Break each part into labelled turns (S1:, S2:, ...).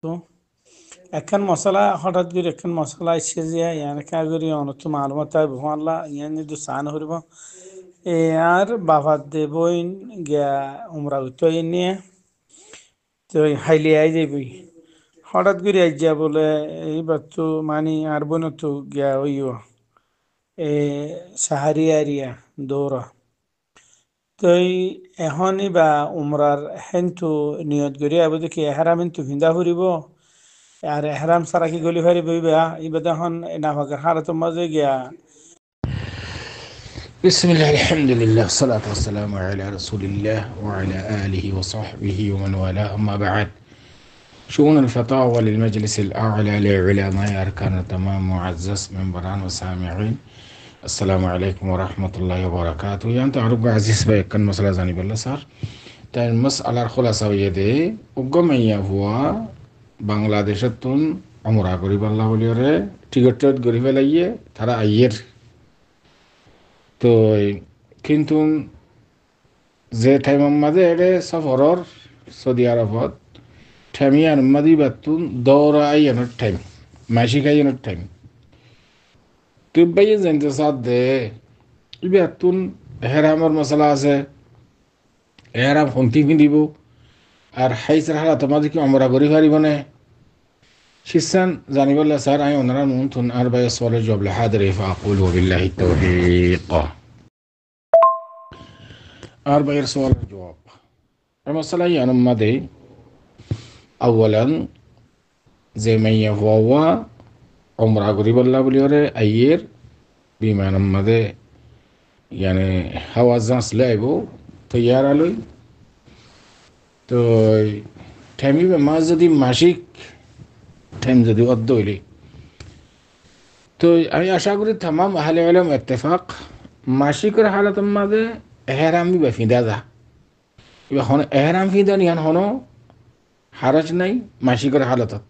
S1: তো একখান মশলা হঠাৎ করে একখান মশলা এসে যায় ইয়ার কাগরি অনত মালুমাত ভমাল্লা ইয়ান যদি সান হরিব এ আর বাবার দেবইন গিয়া উমরা উত্তর নিয়ে তো হাইলি আই যাবই হঠাৎ করে আই যা বলে এইবার তো মানি আর বোন তো গিয়া ওইও এ সাহারিয়ারিয়া দৌড়া তই এখনই বা উমরার হেনতু নিয়ত করি আবু দেখি এহারামিন তু ভিন্দা ফুরিব আর এহরাম সারা কি গলি ফারি বইবা ইবাদা হন নাফাকের হারাত মাঝে গিয়া
S2: بسم الله الحمد لله والصلاة والسلام على رسول الله وعلى آله وصحبه ومن والاه أما بعد شؤون الفتاوى للمجلس الأعلى لعلماء أركان التمام معزز من بران وسامعين السلام عليكم ورحمة الله وبركاته يعني تعرف عزيز بيكن مسألة زاني بالله صار تاين مسألة الخلاصة ويدي وقم هو بنغلاديش تون عمره قريب الله وليره تيجت قريب ليه ترى أير তো কিন্তু যে টাইম মাঝে এড়ে সফরর সৌদি আরবত ঠামিয়ান মাদি বাতুন দৌড়া আইয়ানোর টাইম মাসিক আইয়ানোর টাইম তুই বাইয়ে জানতে সাথ দে বাতুন হেরামর মশলা আছে হেরাম ফন্তি কিনিব আর হাইসের হালাত মাঝে কি আমরা গড়ি পারিব না শিসান জানিবল্লা স্যার আমি ওনারা নুন আর বাইয়ে সলে জব লাহাদ রেফা আকুল ওবিল্লাহি তাওফীক আর বাইয়ের সওয়ালের জবাব المسألة يعني ماذا أولا زي ما هو عمر قريب الله بليوره أيير بمعنى ماذا يعني هوا زانس لعبو طيارة لوي তো টাইমি মা যদি মাসিক টাইম যদি অদ্দইলি তো আমি আশা করি তামাম আহলে ইলম ইত্তেফাক মাসিকের হালাত মাঝে এহরামি বা ফিদা যা এবার হন এহরাম ফিদান ইয়ান হন হারাজ নাই মাসিকের হালাতত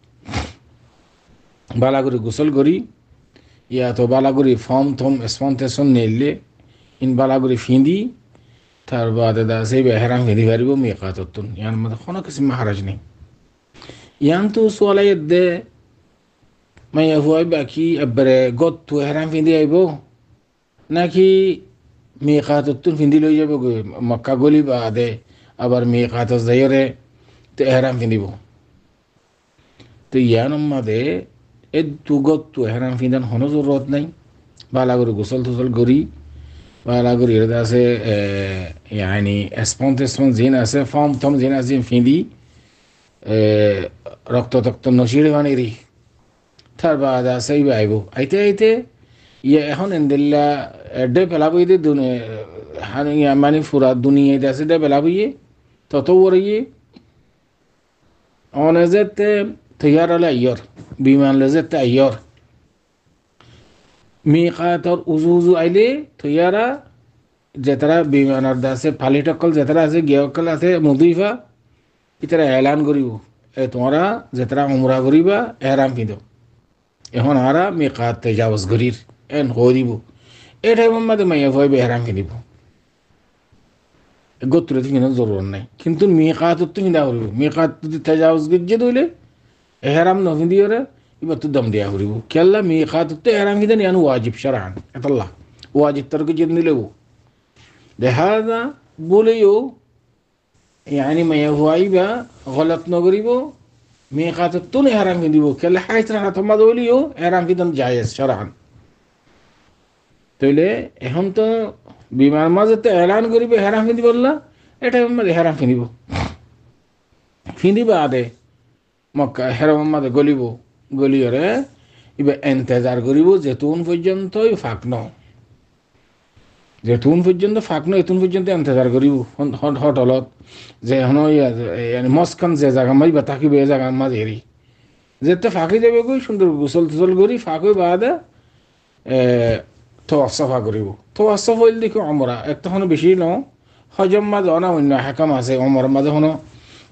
S2: বালাগুড়ি গোসল করি ইয়া তো বালাগুড়ি ফর্ম থম স্পন্টেশন নিলে ইন বালাগুড়ি ফিঁদি তার বাদে দা সেই এহরাম ফিঁদি পারিব মিকাততুন ইয়ান মধ্যে কোনো কিছু হারাজ নেই ইয়ান তো সোয়ালাই দে মাইয়া হুয়াই বাকি এবারে গত তো এহরাম ফিঁদি আইব নাকি মিকাততুন ফিঁদি লই যাব মক্কা গলি বাদে আবার মিকাত যাইরে তো এহরাম ফিঁদিব তো ইয়ান মাঝে এ দুগত এহরাম ফিঁদান হনো জরুরত নাই বালাগুড়ি গোসল টোসল করি বালাগুড়ি আছে ইয়ানি স্পন্টেশন জিন আছে ফর্ম থম জিন আছে ফিঁদি রক্ত তক্ত নসিরে বানিরি তার বাদ আছে আইব আইতে আইতে ইয়ে এখন এন্দিল্লা ডে পেলাবই দে মানে ফুরা দুনিয়াতে আছে ডে পেলাবইয়ে তত ওরিয়ে অনেজেতে তৈয়ার হলে আইয়র বিমান লেজেতে আইয়র মিকাতর উজু উজু আইলে তৈয়ারা যেতারা বিমানের দাসে ফালি টকল যেতারা আছে গিয়কল আছে মুদিফা ইতারা এলান করিব এ তোমরা যেতারা উমরা করিবা এহরাম পিঁধ এখন আরা মিকাত তেজাওয়াজ করির এন হরিব এ টাইমের মধ্যে মাইয়া ভয় এহরাম কিনিব গোত্রে কিনার জরুর নাই কিন্তু মিকাত তো কিনা করিব মিকাত যদি তেজাওয়াজ গিয়ে দইলে এহরাম নভিদিওরে এবার তো দম দেয়া করিব কেল্লা মিকাত তো এহরাম কিনা ইয়ান ওয়াজিব শারআন এতাল্লাহ ওয়াজিব তরকে জিদ নিলেও لهذا বলেও يعني ما يهوايبا غلط نغريبو ميقات التون إحرام كديبو كلا حاجة راح تما دوليو إحرام كدن جائز شرعا تقول هم تو বিমান মাঝে তো এলান করিবে إحرام كديبو الله এটা মধ্যে إحرام كديبو ফিদিবা আদে মক্কা إحرام মাঝে গলিব গলিয়রে ইবে ইন্তজার করিব যেতুন পর্যন্তই ফাকনো যেতুন পর্যন্ত ফাঁকনো এতুন পর্যন্ত ইন্তজার করিব হটলত যে হন মস্কান যে জায়গা মাই বা থাকিব এ জায়গার মাঝ এরি যেতে ফাঁকি যাবে গই সুন্দর গোসল টোসল করি ফাঁকি বাদে তোয়াফা করিব তোয়াফা হইল দেখি অমরা একটা হনো বেশি ন হজম মাঝে অনা অন্য হাকাম আছে অমর মাঝে হনো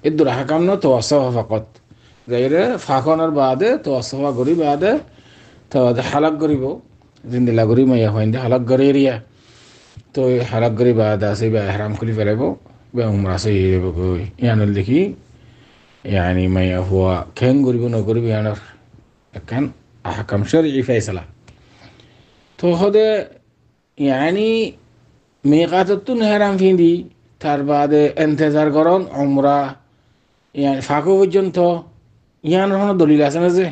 S2: এর দূর হাকাম ন তোয়াফা ফাকত যাইরে ফাঁকনের বাদে তোয়াফা করি বাদে তো হালাক করিব জিন্দিলা করি মাইয়া হয় হালাক করে এরিয়া তো হালাক করে বাদ আছে বা এহরাম খুলি ফেলাইব বা উমরা সে ইয়ানুল দেখি يعني ما هو كان قريب قريب يعني كان أحكام شرعي فيصلة تو هذا يعني ميقاتتون هرم فيندي তার বাদে এন্তেজার করন উমরা يعني ফাঁকো পর্যন্ত ইয়ান হন দলিল আছে না যে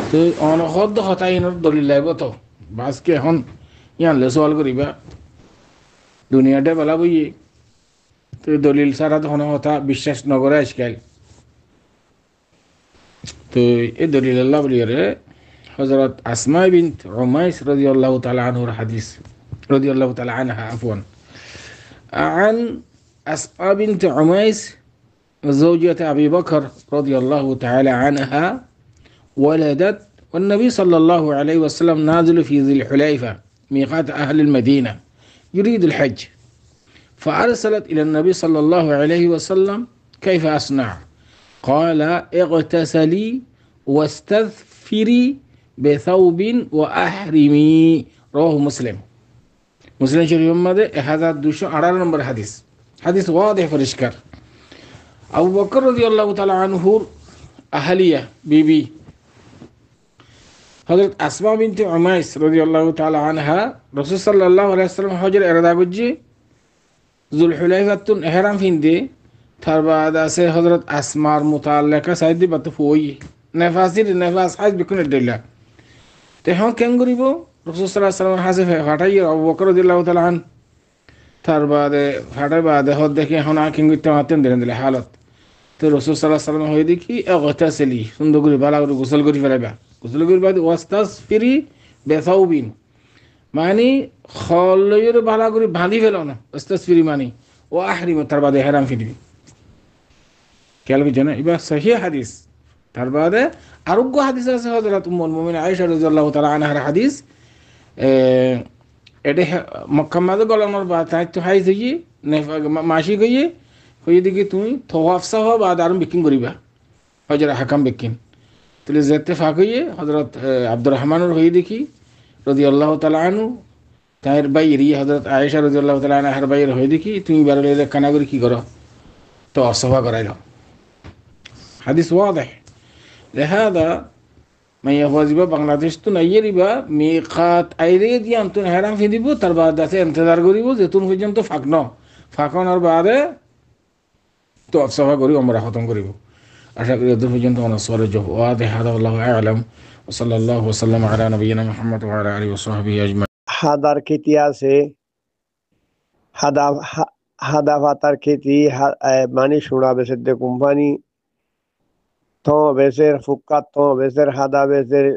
S2: তো অনহদ হতাইনের দলিল লাগব তো বাসকে এখন ইয়ান লে সওয়াল করিবা দুনিয়াটা বলা বইয়ে তো দলিল ছাড়া তো হতা বিশ্বাস নগরে আজকাল তো এই দলিল আল্লাহ বলিয়ে হযরত আসমা বিনত উমাইস রাদিয়াল্লাহু তাআলা আনহার হাদিস রাদিয়াল্লাহু তাআলা আনহা আফওয়ান عن أسماء بنت عميس زوجة أبي بكر رضي الله تعالى عنها ولدت والنبي صلى الله عليه وسلم نازل في ذي الحليفة ميقات أهل المدينة يريد الحج فأرسلت إلى النبي صلى الله عليه وسلم كيف أصنع قال اغتسلي واستذفري بثوب وأحرمي رواه مسلم مسلم شريف ماذا هذا 218 نمبر حديث حديث واضح فرشكر أبو بكر رضي الله تعالى عنه أهلية بيبي حضرت أسماء بنت عميس رضي الله تعالى عنها رسول صلى الله عليه وسلم حجر إرادة بجي ذو الحليفة إحرام فيندي ترباد أسي حضرت أسماء متعلقة سيدي بطفوي نفاس حاج بكون الدلة تهون كان قريبو رسول صلى الله عليه وسلم حاسف فاتحي أبو بكر رضي الله تعالى عنه ترباد فاتحي بعد هود دكي هون آكين قلت ماتن دلن دل حالت تو رسول صلى الله عليه وسلم هوي دكي اغتسلي سندو قري بالا قري غسل قري فلبا غسل قري بعد واستغفري بثوبين معني خالير بالا قري باندي فلونا استغفري معني وأحرم ترباد إحرام في دي كلام جنا يبقى صحيح حديث ترباد أرجو حديث هذا حضرت أم المؤمنين عائشة رضي الله تعالى عنها حديث এটা মক্কামাদে গলানোর বাদ তো হাই থেকে মাসি গিয়ে হয়ে দেখি তুমি থওয়াফসা হওয়া বাদ আর বিকিং করিবা হজর হাকাম বিকিন তাহলে যেতে ফাঁক হয়ে হজরত আব্দুর রহমানুর হয়ে দেখি রদি আল্লাহ তালা আনু তাহের বাইয়ের ইয়ে হজরত আয়েশা রদি আল্লাহ তালা আনহার বাইয়ের হয়ে দেখি তুমি বেরোলে কানা করে কী করো তো অসভা করাইল হাদিস ওয়াদেহ لهذا ما يفوزيبا বাংলাদেশ তো নাইয়েরিবা মিকাত আইরে দিয়ে আন্তন হেরাম ফিদিব তার বাদ আছে ইন্তজার করিব যেতুন পর্যন্ত ফাঁকনার বাদে তো সফা করি আমরা খতম করিব আশা করি এত পর্যন্ত আমার সওয়ালের জবাব ওয়াদিহ হাদা আল্লাহু আ'লাম ওয়া সাল্লাল্লাহু ওয়া সাল্লাম আলা নবিয়িনা মুহাম্মদ ওয়া আলা আলিহি ওয়া সাহবিহি আজমাইন
S3: হাদার খেতি আছে হাদা ভাতার খেতি মানে সোনা বেচের দে কোম্পানি তো বেচের ফুক্কাত তো বেচের হাদা বেচের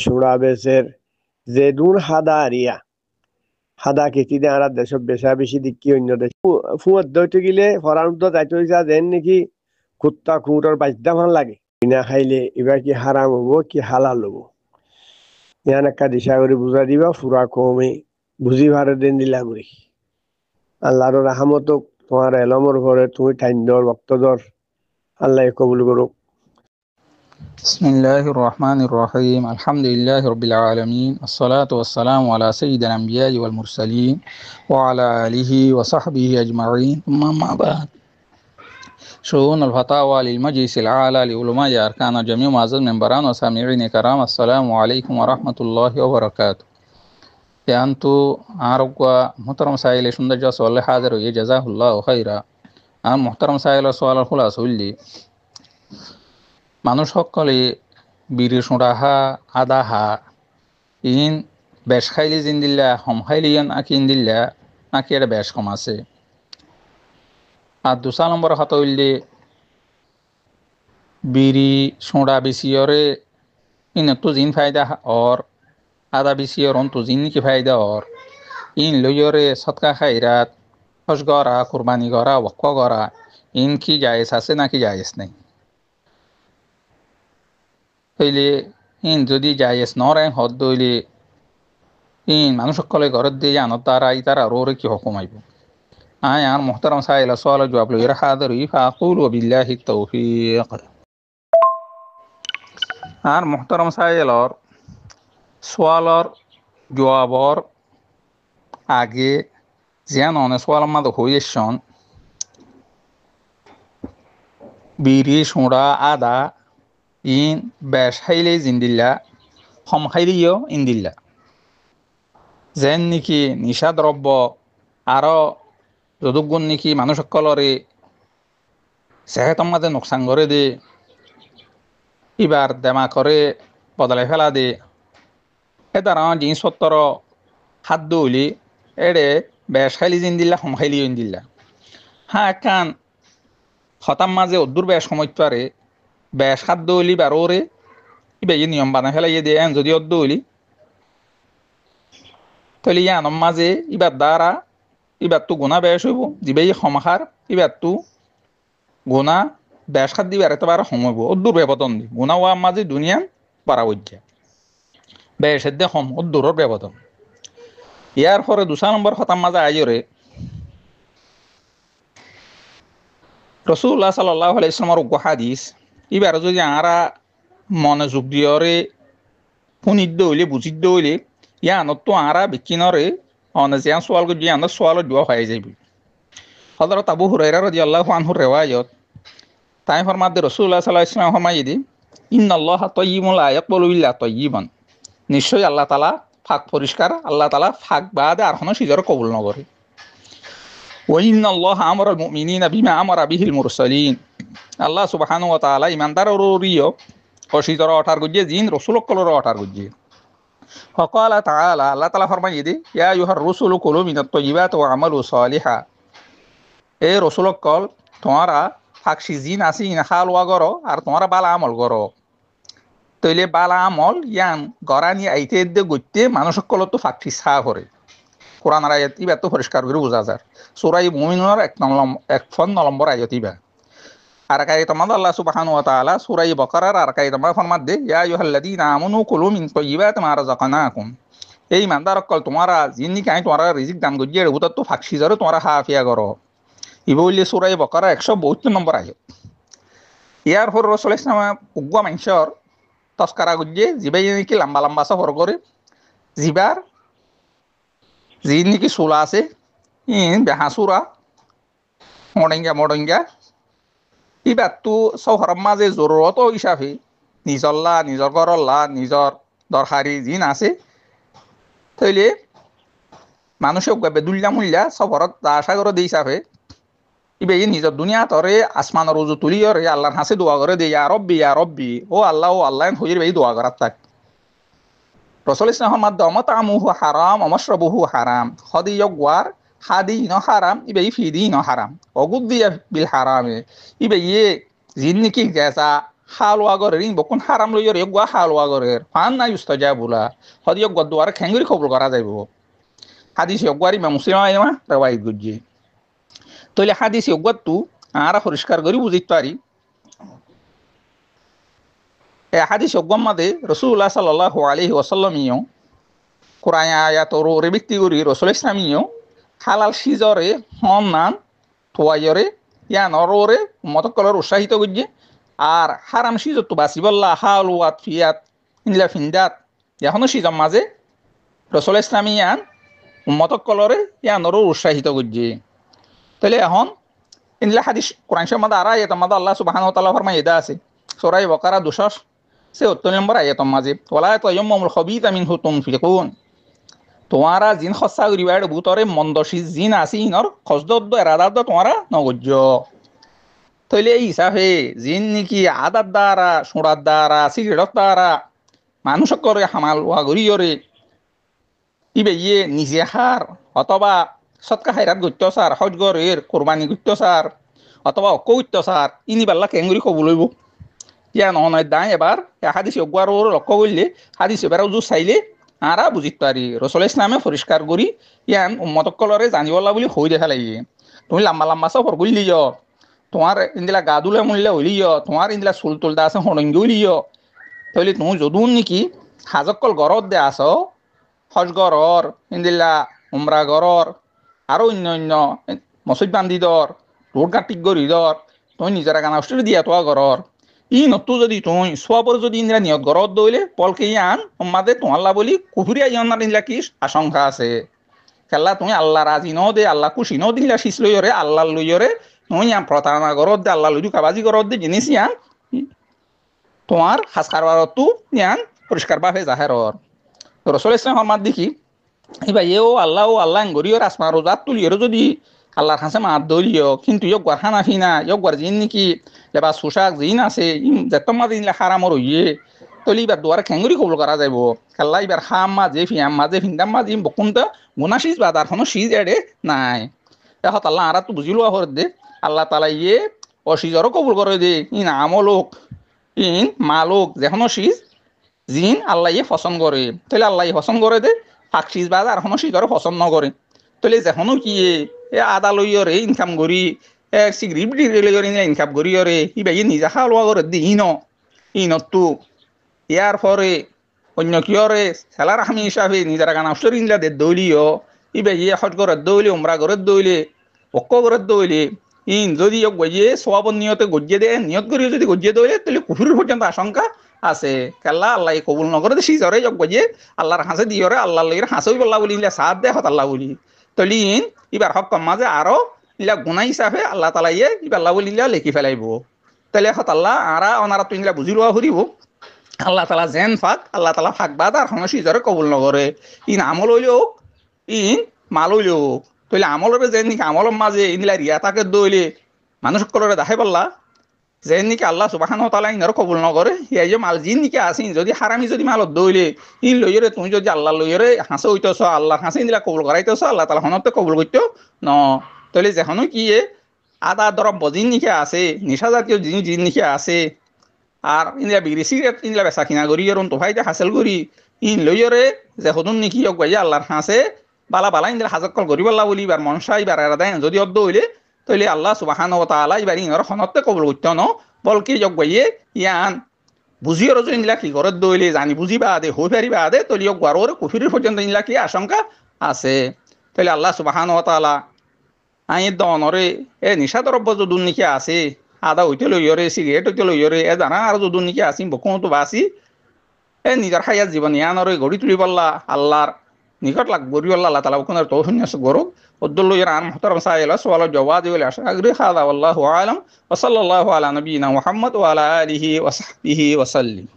S3: সোনা বেচের যেদুন হাদা আরিয়া হাদা খেতি দে আর দেশ বেচা বেশি দিকি অন্য দেশ ফুয়ার দইতে গেলে ফরান তো যাইতে হইছা যেন নাকি কুত্তা কুকুরের বাচ্চা ভাল লাগে বিনা খাইলে এবার কি হারাম হবো কি হালাল হবো ইয়ান একটা দিশা করে বুঝা দিবা ফুরা কমে বুঝি ভারে দিন দিলা করি আল্লাহর রাহমত তোমার এলমর ঘরে তুমি টাইম দর বক্ত দর আল্লাহ কবুল করুক
S4: بسم الله الرحمن الرحيم الحمد لله رب العالمين الصلاة والسلام على سيد الأنبياء والمرسلين وعلى آله وصحبه أجمعين ثم أما بعد شؤون الفتاوى للمجلس الأعلى لعلماء أركان جميع معزز منبران وسامعين كرام السلام عليكم ورحمة الله وبركاته أنتو عرقوا محترم سائل شندر جا سؤال حاضر جزاه الله خيرا أنا محترم سائل سؤال الخلاص لي মানুষ সকলে বিড়ি সোঁড়াহা আদাহা ইন বেশ খাইলে জিন দিল্লা হম খাইলে ইয়ান আকিন দিল্লা নাকি এটা বেশ কম আছে আর 2 নম্বর হাত হইলে বিড়ি সোঁড়া বেশিয়রে ইন তো জিন ফায়দা और আদা বেশিয়র তো জিন কি ফায়দা और ইন লইয়রে সদকা খাইরাত হজ গরা কুরবানি গরা ওয়াক্ফ গরা ইন কি জায়েজ আছে নাকি জায়েজ নেই হইলে ইন যদি জায়েজ নরাই হদ দইলে ইন মানুষ সকলে ঘরের দিয়ে জানো তারা তারা রোরে কি হুকুম আইব আর মুহতারাম সাইলা সওয়াল জবাব লইরা হাজার ফাকুল বিল্লাহি তৌফিক আর মুহতারাম সাইলার সওয়ালর জবাবর আগে জিয়ান অনে সওয়াল মাদ হইয়েছন বিড়ি সোঁড়া আদা ইন বেশ খাইলে জিন্দিল্লা হম খাইলেও ইন্দিল্লা যেন নেকি নিশা দ্রব্য আরও যদুগুণ নেকি মানুষ সকলরে সেহেতর মাঝে নোকসান করে দে এবার দেমা করে বদলাই ফেলা দে এ দ্বারা জিনিসপত্র হাত দৌলি এড়ে বেশ খাইলি জিন্দিল্লা হম খাইলি ইন্দিল্লা হ্যাঁ কান হতাম মাঝে অদ্দুর বেশ সময় পারে বেশ হাত দৌলি বারোরে ইবে নিয়ম বানাই ফেলাই দিয়ে যদি অদ্দ হইলি তাহলে ইয়ানোর মাঝে ইবার দ্বারা ইবার তো গুণা বেশ হইব যিবাই সমাহার ইবার তো গুণা বেশ খাত দিবার এতবার সময় অদ্দুর ব্যবতন দি গুণা হওয়ার মাঝে দুনিয়ান পারা উজ্জা বেশের দে সম অদ্দুরের ব্যবতন ইয়ার পরে 2 নম্বর হতাম মাঝে আইরে রাসূলুল্লাহ সাল্লাল্লাহু আলাইহি ওয়াসাল্লামের হাদিস এবার যদি আরা মনোযোগ দিয়রে শুনিদ্দ হইলে বুঝিদ্দ হইলে ইয়ানত তো আরা বিকিনরে অনেজিয়ান সোয়াল গো জিয়ান সোয়াল দিও হয়ে যাইবি হযরত আবু হুরায়রা রাদিয়াল্লাহু আনহু রিওয়ায়াত তাই ফরমাতে রাসূলুল্লাহ সাল্লাল্লাহু আলাইহি ওয়াসাল্লাম ফরমাইদি ইন্নাল্লাহা তাইয়্যিবুন লা ইয়াকবালু ইল্লা তাইয়্যিবান নিশ্চয় আল্লাহ তাআলা পাক পরিষ্কার আল্লাহ তাআলা পাক বাদে আর কোনো সিজর কবুল না করে ওয়া ইন্নাল্লাহা আমারাল মুমিনিনা বিমা আমারা বিহিল মুরসালিন আল্লাহ সুবহানাহু ওয়া তাআলা ঈমানদারের ওরিও অসিজর অটার গজ্জে জিন রাসূলুক কলর অটার গজ্জে فقال تعالى আল্লাহ তাআলা ফরমাইদি ইয়া আইয়ুহার রাসূলু কুলু মিনাত তাইয়্যিবাতি ওয়া আমালু সালিহা এ রাসূলুক কল তোমরা ফাকশি জিন আসি না খালওয়া করো আর তোমরা বালা আমল করো তইলে বালা আমল ইয়ান গরানি আইতে দে গইতে মানুষ সকল তো ফাকশি সা করে কোরআনের আয়াত ইবা তো পরিষ্কার করে বোঝা যায় সূরা মুমিনুনের 1 নম্বর আয়াত ইবা আর কায়ত মাদ আল্লাহ সুবহানাহু ওয়া তাআলা সূরা বাকারার আর কায়ত মা ফরমাদে ইয়া আইয়ুহাল্লাযীনা আমানু কুলু মিন তাইয়্যিবাতি মা রাযাকনাকুম এই ইমানদার সকল তোমরা জিন্নি কাই তোমরা রিজিক দান গজিয়ে ওটা তো ফাকশি জরে তোমরা হাফিয়া করো ইবুল্লি সূরা বাকারা 172 নম্বর আয়াত ইয়ার পর রাসূল ইসলাম উগ্গা মানসর তস্কারা গজিয়ে জিবাই কি লম্বা লম্বা সফর করে জিবার জিন্নি কি সুলা আছে ইন বেহাসুরা মডেঙ্গা ইবার তো শহরের মাঝে জরুরত হিসাবে নিজর ঘরল্লা নিজর দরকারি জিন আছে তাইলে মানুষে দুল্লা মুল্লা শহরত আশা করে দিয়ে হিসাবে ইবে নিজের দুনিয়া তরে আসমান রোজু তুলিয়রে আল্লাহর হাসে দোয়া করে দে ইয়া রব্বি ও আল্লাহ হইর ভাই দোয়া করার থাক রাসূল ইসলামের মাধ্যমে তামুহু হারাম অমশরবুহু হারাম খদিয়গওয়ার হাদি ন হারাম ইবে ফিদি ন হারাম অগুদ্দিয়া বিল হারামে ইবে জিন্নি কি গেসা হালওয়া গরের বকুন হারাম লইয়র এগুয়া হালওয়া গরের ফান না ইউস্তাজাবুলা হদিয়ক গদ্দুয়ার খেঙ্গুরি কবুল করা যাইব হাদিস ইগওয়ারি ইমাম মুসলিম আইমা রাওয়ায়াত গজ্জি তইলে হাদিস ইগওয়াতু আরা পরিষ্কার করি বুঝিতে পারি এ হাদিস ইগওয়ার মধ্যে রাসূলুল্লাহ সাল্লাল্লাহু আলাইহি ওয়াসাল্লাম ইও কোরআন আয়াত ওরে ব্যক্তি করি রাসূল ইসলাম ইও হালাল সিজরে হন নান তোয়াইরে ইয়া নররে মতকলর উৎসাহিত গজ্জি আর হারাম সিজর তো বাসিবল্লাহ হালওয়াত ফিয়াত ইনলা ফিন্দাত এখনো সিজম মাঝে রাসূল ইসলাম ইয়ান মতকলরে ইয়া নর উৎসাহিত গজ্জি তাহলে এখন ইনলা হাদিস কোরআন শরীফের মধ্যে আর আয়াতের মধ্যে আল্লাহ সুবহানাহু ওয়া তাআলা ফরমাইদা আছে সূরা বাকারা 270 নম্বর আয়াতের মাঝে ওয়ালা তায়াম্মামুল খাবিতা মিনহু তুনফিকুন তোমারা জিন খসা করিবার বুতরে মন্দসি জিন আসি ইনর খসদদ্দ এরাদাদ্দ তোমারা নগজ্য তাইলে এই হিসাবে জিন নাকি আদার দ্বারা সোঁড়ার দ্বারা সিগারেট দ্বারা মানুষ করে হামাল ওয়া গরিয়রে ইবে নিজে হার অথবা সৎকা হাইরাত গত্যসার হজ গরের কোরবানি গত্যসার অথবা অকৈত্যসার ইনি বাল্লা কেঙ্গুরি কব লইব ইয়া নহয় দায় এবার হাদিস অগুয়ার লক্ষ্য করলে হাদিস এবার উজু চাইলে আরা বুঝিতে পারি রাসূল ইসলামে পরিষ্কার করি ইয়ান উম্মতকলরে জানিবলা বলি হই দেখা লাগে তুমি লম্বা লম্বা সফর করলিও তোমার ইন্দিলা গা দুলে মূল্য হইলিও তোমার ইন্দিলা চুল তুলদা আছে হরঙ্গি হইলিও তাহলে তুমি যদুন নাকি হাজকল ঘরত দে আস হজ ঘরর ইন্দিলা উমরা ঘরর আরো অন্য মসজিদ বান্ধি দর রোড কাটিক গড়ি দর তুমি নিজেরা গানা অস্ট্রেলি দিয়া তোয়া ঘরর ই নতু যদি তুই সোয়াপর যদি ইন্দিরা নিয়ত ঘরত দইলে পলকে ইয়ান উম্মাদে তোমাল্লা বলি কুহুরিয়া ইয়ান্নার ইন্দিলা কি আশঙ্কা আছে খেলা তুমি আল্লাহ রাজি ন দে আল্লাহ খুশি ন দিলা শীষ লইরে আল্লাহ লইরে নই ইয়ান প্রতারণা করত দে আল্লাহ লুজু কাবাজি করত দে জিনিস ইয়ান তোমার হাস কারবারতো ইয়ান পরিষ্কার ভাবে জাহেরর রসুল ইসলাম ফরমাত দেখি এবার এও আল্লাহ গরিয়র আসমা রোজাত তুলিয়র যদি আল্লাহর কাছে মাত দলিও কিন্তু ইয়ক গর হানা ফিনা ইয়ক গর জিন নাকি এবার সুশাক জিন আছে যেত মা দিন হারামর হইয়ে তলি এবার দুয়ারে খেঙ্গুরি কবুল করা যাইব কাল্লা এবার হাম মাঝে ফিয়াম মাঝে ফিন্দাম মাঝে বকুনটা গুনা সিজ বা তার কোনো সিজ এড়ে নাই এখন আল্লাহ আরা তো বুঝিল হর দে আল্লাহ তালা ইয়ে অসিজরও কবুল করে দে ইন আমলোক ইন মালোক যেখন সিজ জিন আল্লাহ ইয়ে পছন্দ করে তাহলে আল্লাহ পছন্দ করে দে ফাঁক সিজ বা আর কোনো সিজরও পছন্দ নকরে তাহলে যেখনো কি এ আদা লইয়রে ইনকাম করি সিগারেট বিড়ি লইয়রে ইনকাম করিয়রে ইবা ই নিজা খাওয়া লোয়া করে দি ইনতো ইয়ার পরে অন্য কিয়রে সেলার আমি হিসাবে নিজের গান আফসর ইনলা দে দৌলিও ইবা ইয়ে হজ করে দৌলে উমরা করে দৌলে অক্ক করে দৌলে ইন যদি গজিয়ে সোয়াবন নিয়তে গজিয়ে দে নিয়ত করিও যদি গজিয়ে দৌলে তাহলে কুফুর পর্যন্ত আশঙ্কা আছে কেল্লা আল্লাহ কবুল নগরে সি জ্বরে গজিয়ে আল্লাহর হাসে দিয়রে আল্লাহ লইয়ের হাসেই বল্লা বলি ইনলা সাথ দে হত আল্লাহ বলি তলি ইন ইবার হক মাঝে আরো ইলা গুণা হিসাবে আল্লাহ তালা ইয়ে ইবার আল্লাহ বলি লেখি ফেলাইব তাহলে হত আল্লাহ আরা অনারা তো ইনলা বুঝি লোৱা ফুরিব আল্লাহ তালা জেন ফাঁক আল্লাহ তালা ফাঁক বাদ আর সময় জ্বরে কবুল নগরে ইন আমল হইলেও ইন মাল হইলেও তাহলে আমলরে যেন নাকি আমলের মাঝে ইনলা রিয়া তাকে দইলে মানুষ সকলরে দেখাই পারলা যেন নাকি আল্লাহ সুবহানাহু ওয়া তাআলা ইনর কবুল নগরে এই যে মাল জিন নাকি আসিন যদি হারামি যদি মালত দইলে ইন লইরে তুমি যদি আল্লাহ লইরে হাসে হইতেছ আল্লাহ হাসে ইনলা কবুল করাইতেছ আল্লাহ তালা হনতে কবুল করতেও ন তাহলে যেখনো কি আদা দ্রব্য জিন নাকি আছে নিশা জাতীয় জিন নাকি আছে আর ইনলা বিড়ি সিগারেট ইনলা বেচা কিনা করি আর তোফাইতে হাসিল করি ইন লইরে যে হদুন নাকি গাইয়া আল্লাহর হাসে বালা বালা ইনলা হাজত কল করি পাল্লা বলি এবার মনসা এবার এরা দেয় যদি অর্ধ হইলে তাহলে আল্লাহ সুবহানাহু ওয়া তাআলা এবার ইনর হনতে কবুল করতে ন বলকে গাইয়ে ইয়ান বুঝিও রজ ইনলা কি ঘরত দইলে জানি বুঝিবা দে হই পারিবা দে তলি গরর কুফিরের পর্যন্ত ইনলা কি আশঙ্কা আছে তাহলে আল্লাহ সুবহানাহু ওয়া তাআলা আই দনরে এ নিশা দ্রব্য যদুন নাকি আছে আদা হইতে লইয়রে সিগারেট হইতে লইয়রে এ জানা আর যদুন নাকি আসি বকুন তো বাসি এ নিজের হায়াত জীবন ইয়ানরে গড়ি তুলি পাল্লা আল্লাহর নিকট লাগ গড়ি আল্লাহ তাআলা বকুনের তৌহিদ গরু উদ্দুল লইয়ার আন মুহতারাম সাইলা সুআল জওয়াজ ওয়াল আশআগরি হাদা ওয়াল্লাহু আলাম ওয়া সাল্লাল্লাহু আলা নবিয়িনা মুহাম্মদ ওয়া আলা আলিহি ওয়া সাহবিহি ওয়া সাল্লাম